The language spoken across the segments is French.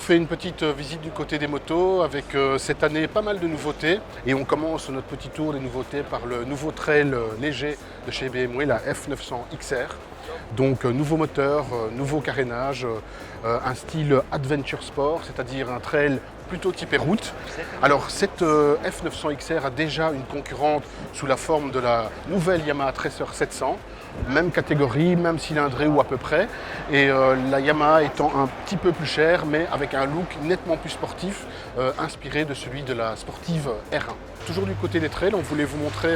fait une petite visite du côté des motos avec cette année pas mal de nouveautés. Et on commence notre petit tour des nouveautés par le nouveau trail léger de chez BMW, la F900 XR. Donc nouveau moteur, nouveau carénage, un style adventure sport, c'est-à-dire un trail plutôt typé route. Alors cette F900 XR a déjà une concurrente sous la forme de la nouvelle Yamaha Tracer 700. Même catégorie, même cylindrée ou à peu près. Et la Yamaha étant un petit peu plus chère, mais avec un look nettement plus sportif, inspiré de celui de la sportive R1. Toujours du côté des trails, on voulait vous montrer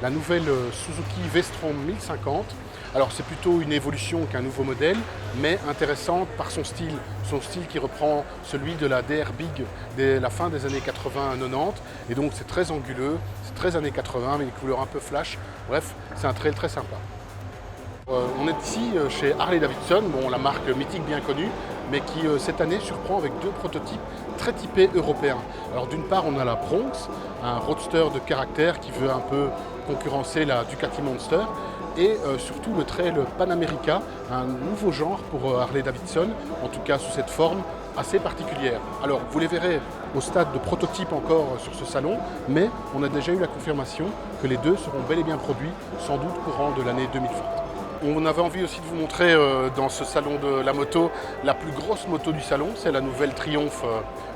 la nouvelle Suzuki V-Strom 1050. Alors c'est plutôt une évolution qu'un nouveau modèle, mais intéressante par son style qui reprend celui de la DR Big de la fin des années 80-90. Et donc c'est très anguleux, c'est très années 80, mais des couleurs un peu flash. Bref, c'est un trail très sympa. On est ici chez Harley-Davidson, bon, la marque mythique bien connue, mais qui cette année surprend avec deux prototypes très typés européens. Alors d'une part, on a la Bronx, un roadster de caractère qui veut un peu concurrencer la Ducati Monster, et surtout le trail Panamerica, un nouveau genre pour Harley-Davidson, en tout cas sous cette forme assez particulière. Alors vous les verrez au stade de prototype encore sur ce salon, mais on a déjà eu la confirmation que les deux seront bel et bien produits, sans doute courant de l'année 2020. On avait envie aussi de vous montrer dans ce salon de la moto la plus grosse moto du salon, c'est la nouvelle Triumph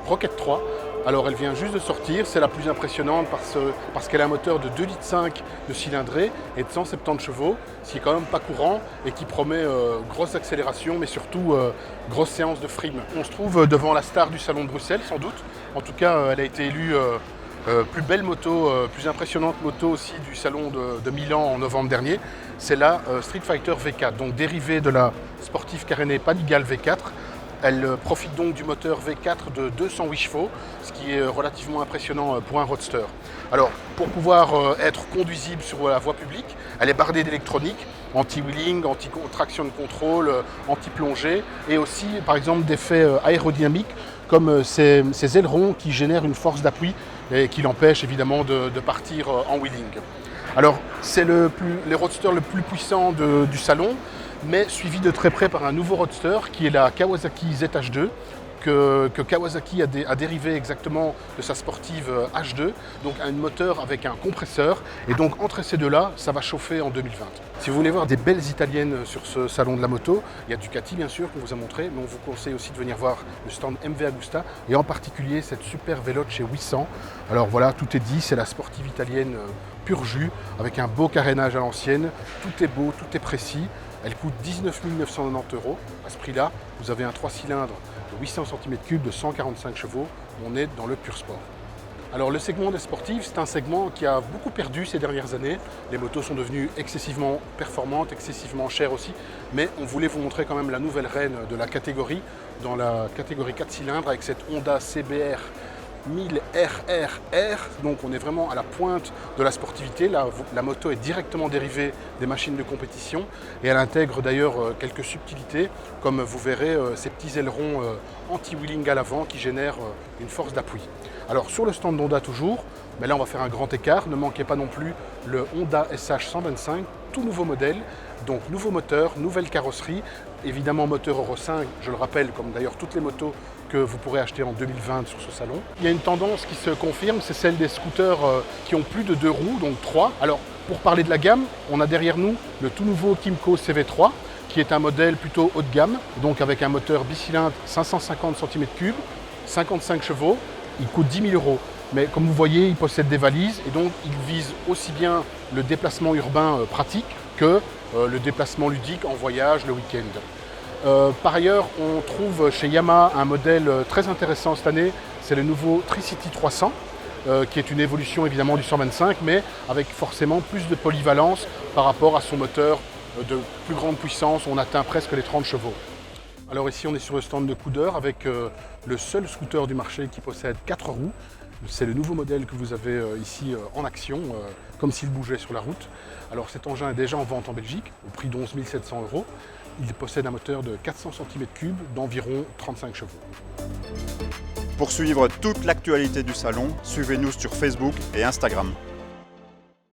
Rocket 3. Alors elle vient juste de sortir, c'est la plus impressionnante parce qu'elle a un moteur de 2,5 litres de cylindrée et de 170 chevaux, ce qui est quand même pas courant et qui promet grosse accélération mais surtout grosse séance de frime. On se trouve devant la star du salon de Bruxelles sans doute, en tout cas elle a été élue plus belle moto, plus impressionnante moto aussi du salon de Milan en novembre dernier, c'est la Street Fighter V4, donc dérivée de la sportive carénée Panigale V4. Elle profite donc du moteur V4 de 208 chevaux, ce qui est relativement impressionnant pour un roadster. Alors, pour pouvoir être conduisible sur la voie publique, elle est bardée d'électronique, anti-wheeling, anti-traction de contrôle, anti-plongée, et aussi, par exemple, d'effets aérodynamiques, comme ces ailerons qui génèrent une force d'appui et qui l'empêchent évidemment de partir en wheeling. Alors, c'est le roadster le plus puissant du salon, mais suivi de très près par un nouveau roadster qui est la Kawasaki ZH2, que Kawasaki a dérivé exactement de sa sportive H2, donc un moteur avec un compresseur, et donc entre ces deux-là, ça va chauffer en 2020. Si vous voulez voir des belles italiennes sur ce salon de la moto, il y a Ducati bien sûr qu'on vous a montré, mais on vous conseille aussi de venir voir le stand MV Agusta, et en particulier cette super vélo chez 800. Alors voilà, tout est dit, c'est la sportive italienne pur jus, avec un beau carénage à l'ancienne, tout est beau, tout est précis. Elle coûte 19 990 €. À ce prix-là, vous avez un 3 cylindres de 800 cm3 de 145 chevaux. On est dans le pur sport. Alors le segment des sportives, c'est un segment qui a beaucoup perdu ces dernières années. Les motos sont devenues excessivement performantes, excessivement chères aussi. Mais on voulait vous montrer quand même la nouvelle reine de la catégorie, dans la catégorie 4 cylindres, avec cette Honda CBR 1000 RRR, donc on est vraiment à la pointe de la sportivité. La moto est directement dérivée des machines de compétition et elle intègre d'ailleurs quelques subtilités, comme vous verrez ces petits ailerons anti-wheeling à l'avant qui génèrent une force d'appui. Alors sur le stand d'Honda toujours, mais là on va faire un grand écart, ne manquez pas non plus le Honda SH 125, tout nouveau modèle, donc nouveau moteur, nouvelle carrosserie, évidemment moteur Euro 5, je le rappelle, comme d'ailleurs toutes les motos que vous pourrez acheter en 2020 sur ce salon. Il y a une tendance qui se confirme, c'est celle des scooters qui ont plus de 2 roues, donc 3. Alors pour parler de la gamme, on a derrière nous le tout nouveau Kymco CV3, qui est un modèle plutôt haut de gamme, donc avec un moteur bicylindre 550 cm3, 55 chevaux, il coûte 10 000 €. Mais comme vous voyez, il possède des valises et donc il vise aussi bien le déplacement urbain pratique que le déplacement ludique en voyage le week-end. Par ailleurs, on trouve chez Yamaha un modèle très intéressant cette année, c'est le nouveau Tricity 300, qui est une évolution évidemment du 125, mais avec forcément plus de polyvalence par rapport à son moteur de plus grande puissance, on atteint presque les 30 chevaux. Alors ici on est sur le stand de Coudeur avec le seul scooter du marché qui possède 4 roues. C'est le nouveau modèle que vous avez ici en action, comme s'il bougeait sur la route. Alors cet engin est déjà en vente en Belgique, au prix d'11 700 €. Il possède un moteur de 400 cm3 d'environ 35 chevaux. Pour suivre toute l'actualité du salon, suivez-nous sur Facebook et Instagram.